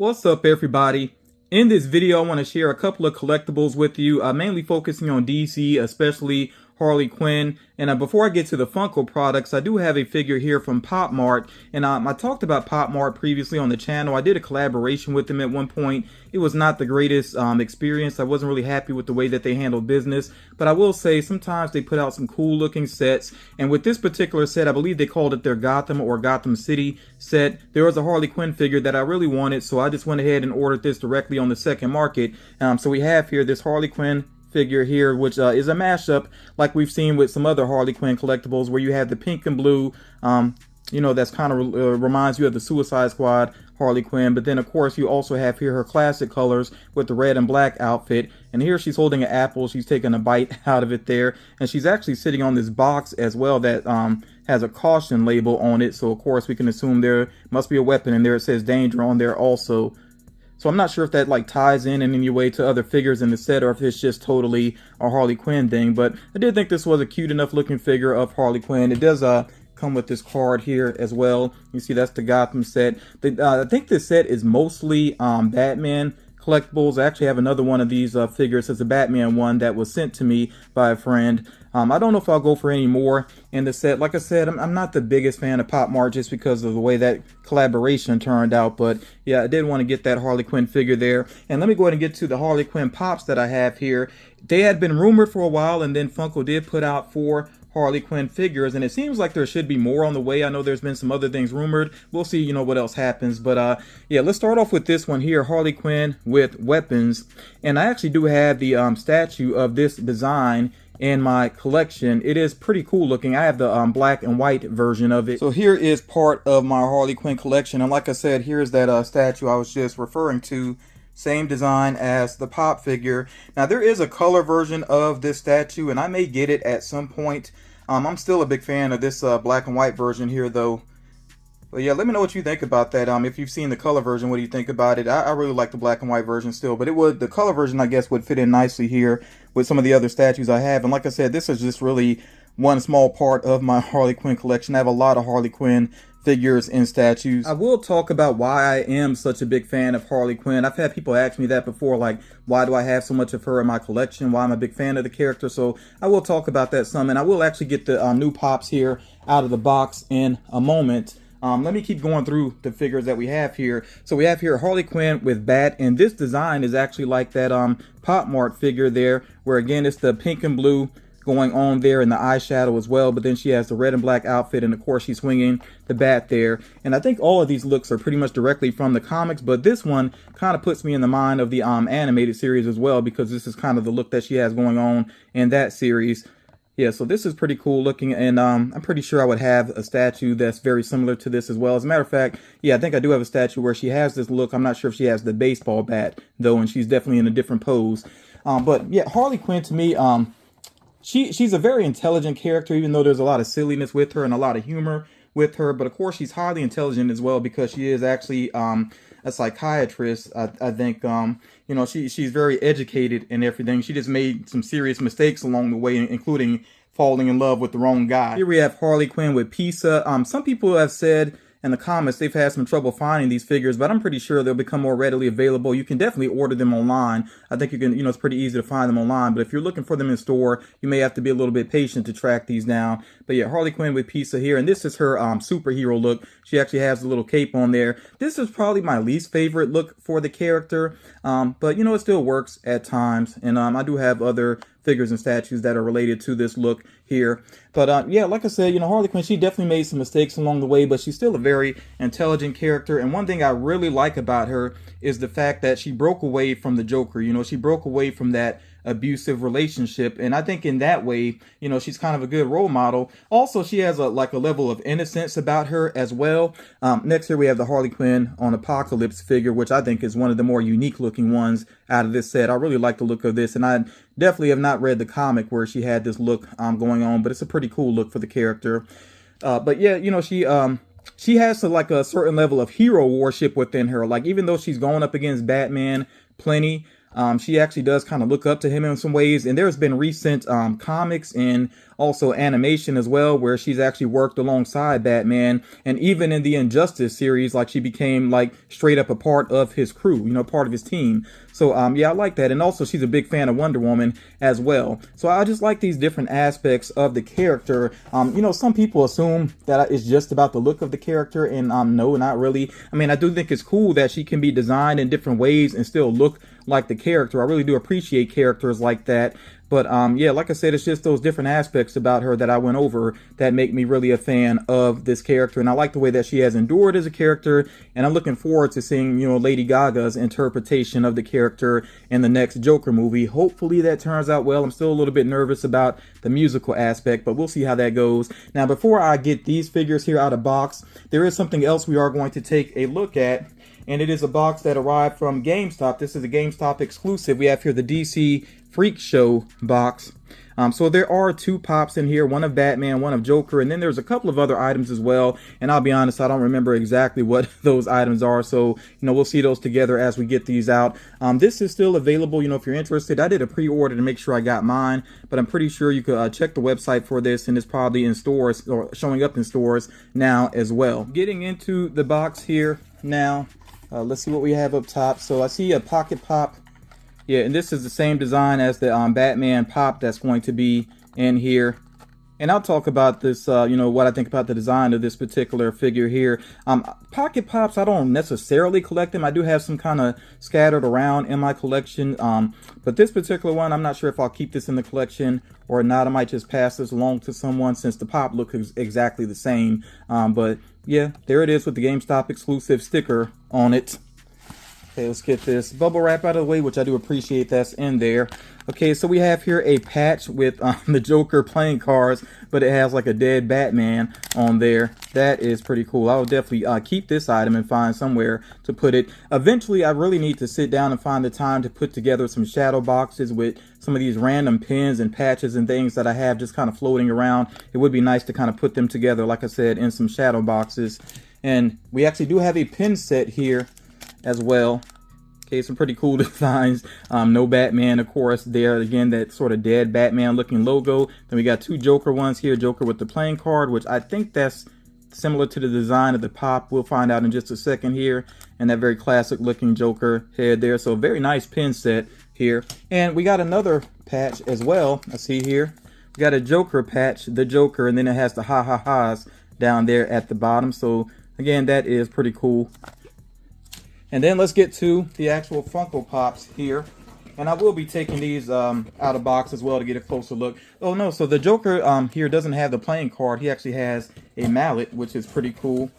What's up, everybody? In this video, I want to share a couple of collectibles with you, mainly focusing on DC, especially Harley Quinn. And before I get to the Funko products, I do have a figure here from Popmart. And I talked about Popmart previously on the channel. I did a collaboration with them at one point. It was not the greatest experience. I wasn't really happy with the way that they handled business. But I will say sometimes they put out some cool looking sets. And with this particular set, I believe they called it their Gotham or Gotham City set. There was a Harley Quinn figure that I really wanted, so I just went ahead and ordered this directly on the second market. So we have here this Harley Quinn figure here, which is a mashup like we've seen with some other Harley Quinn collectibles, where you have the pink and blue, that's kind of reminds you of the Suicide Squad Harley Quinn. But then of course you also have here her classic colors with the red and black outfit, and here she's holding an apple. She's taking a bite out of it there, and she's actually sitting on this box as well that has a caution label on it, so of course we can assume there must be a weapon in there. It says danger on there also. So I'm not sure if that like ties in any way to other figures in the set, or if it's just totally a Harley Quinn thing. But I did think this was a cute enough looking figure of Harley Quinn. It does come with this card here as well. You see that's the Gotham set. I think this set is mostly Batman collectibles. I actually have another one of these figures. It's a Batman one that was sent to me by a friend. I don't know if I'll go for any more in the set. Like I said, I'm not the biggest fan of Popmart just because of the way that collaboration turned out. But yeah, I did want to get that Harley Quinn figure there. And let me go ahead and get to the Harley Quinn Pops that I have here. They had been rumored for a while, and then Funko did put out 4 Harley Quinn figures, and it seems like there should be more on the way. I know there's been some other things rumored. We'll see, what else happens. But yeah, let's start off with this one here, Harley Quinn with weapons. And I actually do have the statue of this design in my collection. It is pretty cool looking. I have the black and white version of it. So here is part of my Harley Quinn collection, and like I said, here's that statue I was just referring to. Same design as the Pop figure. Now there is a color version of this statue, and I may get it at some point. I'm still a big fan of this black and white version here though. But yeah, let me know what you think about that. If you've seen the color version, what do you think about it? I really like the black and white version still, but the color version, I guess, would fit in nicely here with some of the other statues I have. And like I said, this is just really one small part of my Harley Quinn collection. I have a lot of Harley Quinn figures and statues. I will talk about why I am such a big fan of Harley Quinn. I've had people ask me that before, like, why do I have so much of her in my collection? Why I'm a big fan of the character. So I will talk about that some, and I will actually get the new Pops here out of the box in a moment. Let me keep going through the figures that we have here. So we have here Harley Quinn with Bat, and this design is actually like that Popmart figure there, where again it's the pink and blue going on there in the eyeshadow as well, but then she has the red and black outfit, and of course she's swinging the bat there. And I think all of these looks are pretty much directly from the comics, but this one kind of puts me in the mind of the animated series as well, because this is kind of the look that she has going on in that series. Yeah, so this is pretty cool looking, and I'm pretty sure I would have a statue that's very similar to this as well. As a matter of fact, yeah, I think I do have a statue where she has this look. I'm not sure if she has the baseball bat though, and she's definitely in a different pose. But yeah, Harley Quinn to me, she's a very intelligent character, even though there's a lot of silliness with her and a lot of humor with her. But of course she's highly intelligent as well, because she is actually a psychiatrist. I think she's very educated and everything. She just made some serious mistakes along the way, including falling in love with the wrong guy. Here we have Harley Quinn with Pizza. Some people have said in the comments they've had some trouble finding these figures, but I'm pretty sure they'll become more readily available. You can definitely order them online. I think you can, it's pretty easy to find them online, but if you're looking for them in store, you may have to be a little bit patient to track these down. But yeah, Harley Quinn with Pizza here, and this is her superhero look. She actually has a little cape on there. This is probably my least favorite look for the character, but it still works at times. And I do have other figures and statues that are related to this look here. But yeah, like I said, Harley Quinn, she definitely made some mistakes along the way, but she's still a very intelligent character. And one thing I really like about her is the fact that she broke away from the Joker. She broke away from that abusive relationship, and I think in that way, she's kind of a good role model. Also, she has a level of innocence about her as well. Next here we have the Harley Quinn on Apocalypse figure, which I think is one of the more unique looking ones out of this set. I really like the look of this, and I definitely have not read the comic where she had this look going on, but it's a pretty cool look for the character. But yeah, she has a certain level of hero worship within her. Like, even though she's going up against Batman plenty, She actually does kind of look up to him in some ways, and there's been recent comics and also animation as well where she's actually worked alongside Batman, and even in the Injustice series, like she became like straight up a part of his crew, you know, part of his team. So yeah, I like that. And also she's a big fan of Wonder Woman as well. So I just like these different aspects of the character. You know, some people assume that it's just about the look of the character, and no, not really. I mean, I do think it's cool that she can be designed in different ways and still look like the character. I really do appreciate characters like that. But yeah, like I said, it's just those different aspects about her that I went over that make me really a fan of this character. And I like the way that she has endured as a character. And I'm looking forward to seeing, you know, Lady Gaga's interpretation of the character in the next Joker movie. Hopefully that turns out well. I'm still a little bit nervous about the musical aspect, but we'll see how that goes. Now, before I get these figures here out of box, there is something else we are going to take a look at. And it is a box that arrived from GameStop. This is a GameStop exclusive. We have here the DC Freak Show box. So there are two pops in here, one of Batman, one of Joker, and then there's a couple of other items as well. And I'll be honest, I don't remember exactly what those items are. So, you know, we'll see those together as we get these out. This is still available, you know, if you're interested. I did a pre-order to make sure I got mine, but I'm pretty sure you could check the website for this, and it's probably in stores or showing up in stores now as well. Getting into the box here now. Let's see what we have up top. So I see a pocket pop. Yeah, and this is the same design as the Batman pop that's going to be in here. And I'll talk about this, you know, what I think about the design of this particular figure here. Pocket pops, I don't necessarily collect them. I do have some kind of scattered around in my collection. But this particular one, I'm not sure if I'll keep this in the collection or not. I might just pass this along to someone since the pop looks exactly the same. But yeah, there it is with the GameStop exclusive sticker on it. Okay, let's get this bubble wrap out of the way, which I do appreciate that's in there. Okay, so we have here a patch with the Joker playing cards, but it has like a dead Batman on there. That is pretty cool. I will definitely keep this item and find somewhere to put it. Eventually, I really need to sit down and find the time to put together some shadow boxes with some of these random pins and patches and things that I have just kind of floating around. It would be nice to kind of put them together, like I said, in some shadow boxes. And we actually do have a pin set here as well. Okay, some pretty cool designs. No Batman, of course, there. Again, that sort of dead Batman looking logo. Then we got two Joker ones here. Joker with the playing card, which I think that's similar to the design of the pop. We'll find out in just a second here. And that very classic looking Joker head there. So very nice pin set here. And we got another patch as well. I see here. We got a Joker patch, the Joker, and then it has the ha-ha-ha's down there at the bottom. So again, that is pretty cool. And then let's get to the actual Funko Pops here. And I will be taking these out of box as well to get a closer look. Oh no, so the Joker here doesn't have the playing card. He actually has a mallet, which is pretty cool.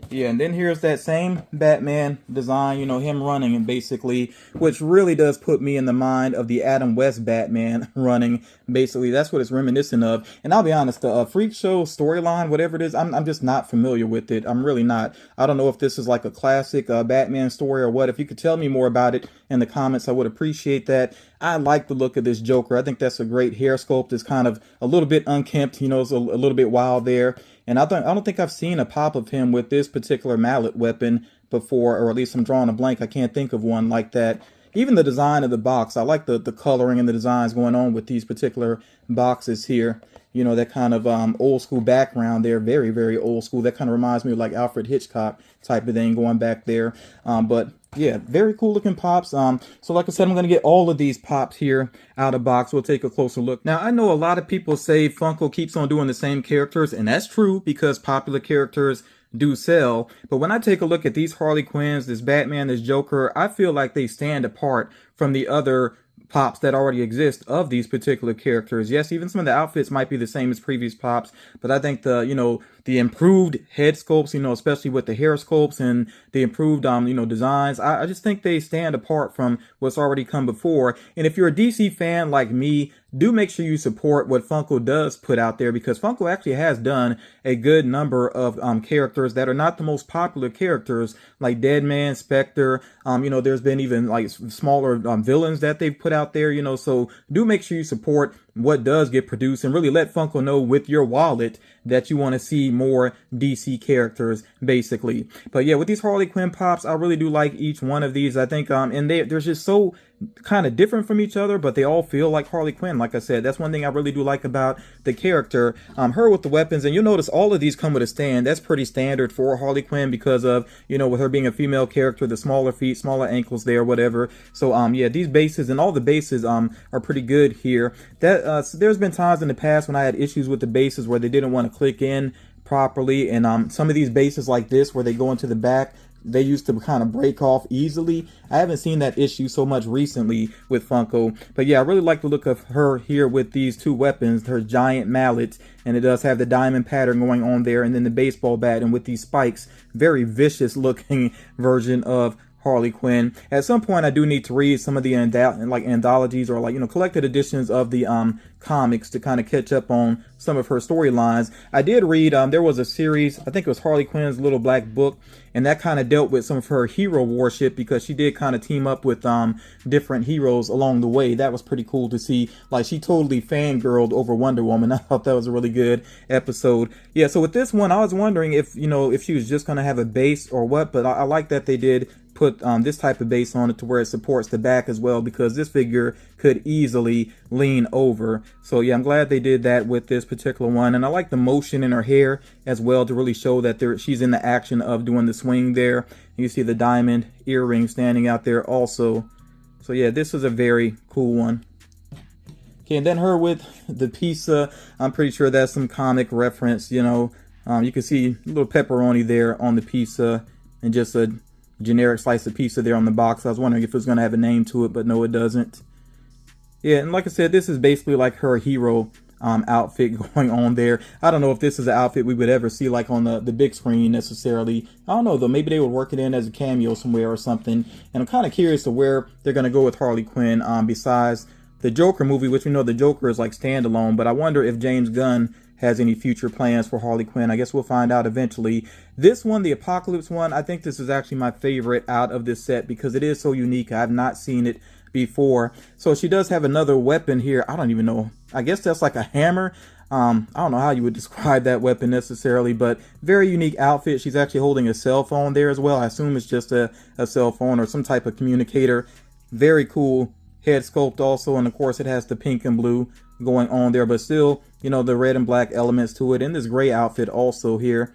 Yeah, and then here's that same Batman design, you know, him running, and basically, which really does put me in the mind of the Adam West Batman running. Basically, that's what it's reminiscent of. And I'll be honest, the Freak Show storyline, whatever it is, I'm just not familiar with it. I'm really not. I don't know if this is like a classic Batman story or what. If you could tell me more about it in the comments, I would appreciate that. I like the look of this Joker. I think that's a great hair sculpt. It's kind of a little bit unkempt, you know, it's a little bit wild there. And I don't think I've seen a pop of him with this particular mallet weapon before, or at least I'm drawing a blank. I can't think of one like that. Even the design of the box, I like the coloring and the designs going on with these particular boxes here. You know, that kind of old school background there, very, very old school. That kind of reminds me of like Alfred Hitchcock type of thing going back there. But yeah, very cool looking pops. So like I said, I'm going to get all of these pops here out of box. We'll take a closer look. Now, I know a lot of people say Funko keeps on doing the same characters, and that's true because popular characters do sell. But when I take a look at these Harley Quinns, this Batman, this Joker, I feel like they stand apart from the other pops that already exist of these particular characters. Yes, even some of the outfits might be the same as previous pops, but I think the, you know, the improved head sculpts, you know, especially with the hair sculpts and the improved, you know, designs, I just think they stand apart from what's already come before. And if you're a DC fan like me, do make sure you support what Funko does put out there, because Funko actually has done a good number of characters that are not the most popular characters, like Deadman, Spectre. You know, there's been even like smaller villains that they've put out there, you know, so do make sure you support what does get produced, and really let Funko know with your wallet that you want to see more DC characters, basically. But yeah, with these Harley Quinn pops, I really do like each one of these. I think and they're just so kind of different from each other, but they all feel like Harley Quinn. Like I said, that's one thing I really do like about the character. Her with the weapons, and you'll notice all of these come with a stand. That's pretty standard for Harley Quinn because of, you know, with her being a female character, the smaller feet, smaller ankles there, whatever. So yeah, these bases and all the bases are pretty good here. That so there's been times in the past when I had issues with the bases where they didn't want to click in properly, and some of these bases like this where they go into the back, they used to kind of break off easily. I haven't seen that issue so much recently with Funko. But yeah, I really like the look of her here with these two weapons, her giant mallet, and it does have the diamond pattern going on there, and then the baseball bat, and with these spikes, very vicious looking version of Harley Quinn. At some point, I do need to read some of the anthologies or, like, you know, collected editions of the comics to kind of catch up on some of her storylines. I did read there was a series, I think it was Harley Quinn's Little Black Book, and that kind of dealt with some of her hero worship because she did kind of team up with different heroes along the way. That was pretty cool to see. Like, she totally fangirled over Wonder Woman. I thought that was a really good episode. Yeah, so with this one, I was wondering if, you know, if she was just going to have a base or what, but I like that they did put this type of base on it to where it supports the back as well, because this figure could easily lean over. So yeah, I'm glad they did that with this particular one, and I like the motion in her hair as well to really show that she's in the action of doing the swing there. You see the diamond earring standing out there also. So yeah, this is a very cool one. Okay, and then her with the pizza, I'm pretty sure that's some comic reference, you know. You can see a little pepperoni there on the pizza and just a generic slice of pizza there on the box. I was wondering if it was going to have a name to it, but no, it doesn't. Yeah, and like I said, this is basically like her hero outfit going on there. I don't know if this is an outfit we would ever see like on the big screen necessarily. I don't know though, maybe they would work it in as a cameo somewhere or something. And I'm kind of curious to where they're going to go with Harley Quinn besides the Joker movie, which we know the Joker is like standalone, but I wonder if James Gunn has any future plans for Harley Quinn. I guess we'll find out eventually. This one, the Apocalypse one, I think this is actually my favorite out of this set because it is so unique. I have not seen it before. So she does have another weapon here. I don't even know. I guess that's like a hammer. I don't know how you would describe that weapon necessarily, but very unique outfit. She's actually holding a cell phone there as well. I assume it's just a cell phone or some type of communicator. Very cool head sculpt also, and of course it has the pink and blue going on there, but still, you know, the red and black elements to it, and this gray outfit also here.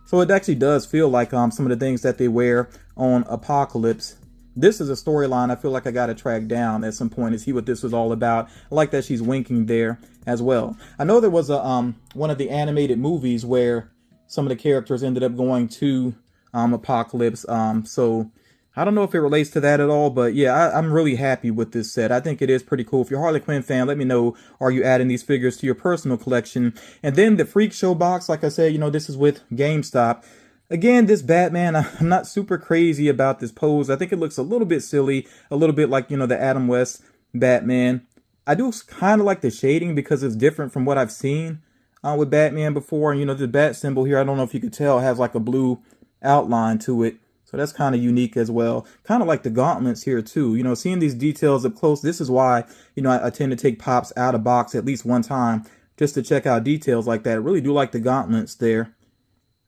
So it actually does feel like some of the things that they wear on Apocalypse. This is a storyline I feel like I gotta track down at some point and see what this was all about. I like that she's winking there as well. I know there was a one of the animated movies where some of the characters ended up going to Apocalypse, so I don't know if it relates to that at all, but yeah, I'm really happy with this set. I think it is pretty cool. If you're a Harley Quinn fan, let me know, are you adding these figures to your personal collection? And then the Freak Show box, like I said, you know, this is with GameStop. Again, this Batman, I'm not super crazy about this pose. I think it looks a little bit silly, a little bit like, you know, the Adam West Batman. I do kind of like the shading because it's different from what I've seen with Batman before. And, you know, the bat symbol here, I don't know if you could tell, has like a blue outline to it. So that's kind of unique as well. Kind of like the gauntlets here too. You know, seeing these details up close, this is why, you know, I tend to take pops out of box at least one time just to check out details like that. I really do like the gauntlets there.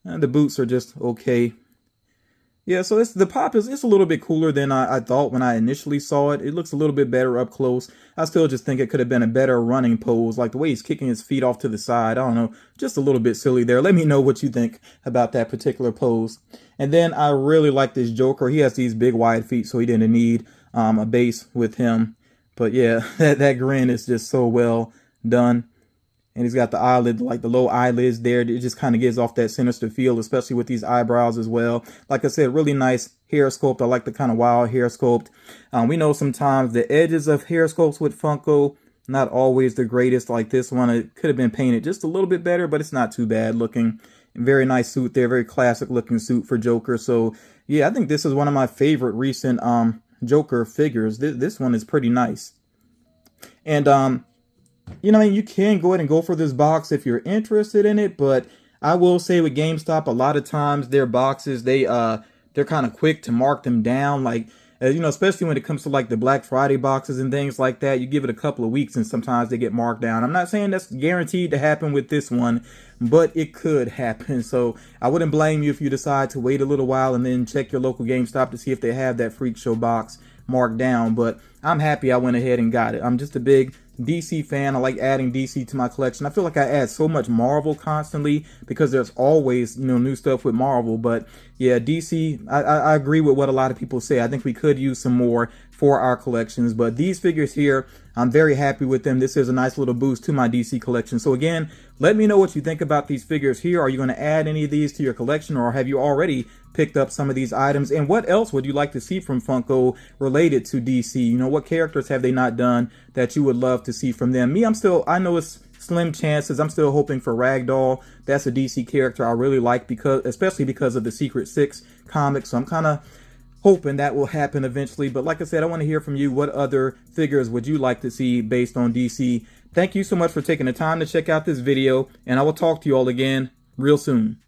And the boots are just okay. Yeah, so the pop is a little bit cooler than I thought when I initially saw it. It looks a little bit better up close. I still just think it could have been a better running pose, like the way he's kicking his feet off to the side. I don't know, just a little bit silly there. Let me know what you think about that particular pose. And then I really like this Joker. He has these big wide feet, so he didn't need a base with him. But yeah, that grin is just so well done. And he's got the eyelid, like the low eyelids there. It just kind of gives off that sinister feel, especially with these eyebrows as well. Like I said, really nice hair sculpt. I like the kind of wild hair sculpt. We know sometimes the edges of hair sculpts with Funko, not always the greatest. Like this one, it could have been painted just a little bit better, but it's not too bad looking. Very nice suit there, very classic looking suit for Joker. So yeah, I think this is one of my favorite recent Joker figures. This one is pretty nice. And you know, I mean, you can go ahead and go for this box if you're interested in it, but I will say with GameStop, a lot of times their boxes, they're kind of quick to mark them down. Like, You know, especially when it comes to like the Black Friday boxes and things like that. You give it a couple of weeks and sometimes they get marked down. I'm not saying that's guaranteed to happen with this one, but it could happen. So I wouldn't blame you if you decide to wait a little while and then check your local GameStop to see if they have that Freak Show box marked down. But I'm happy I went ahead and got it. I'm just a big DC fan. I like adding DC to my collection. I feel like I add so much Marvel constantly because there's always, you know, new stuff with Marvel. But yeah, DC, I agree with what a lot of people say. I think we could use some more for our collections, but these figures here, I'm very happy with them. This is a nice little boost to my DC collection. So again, let me know what you think about these figures here. Are you going to add any of these to your collection, or have you already picked up some of these items? And what else would you like to see from Funko related to DC? You know, what characters have they not done that you would love to see from them? Me, I know it's slim chances. I'm still hoping for Ragdoll. That's a DC character I really like, especially because of the Secret Six comic. So I'm kind of hoping that will happen eventually. But like I said, I want to hear from you. What other figures would you like to see based on DC? Thank you so much for taking the time to check out this video, and I will talk to you all again real soon.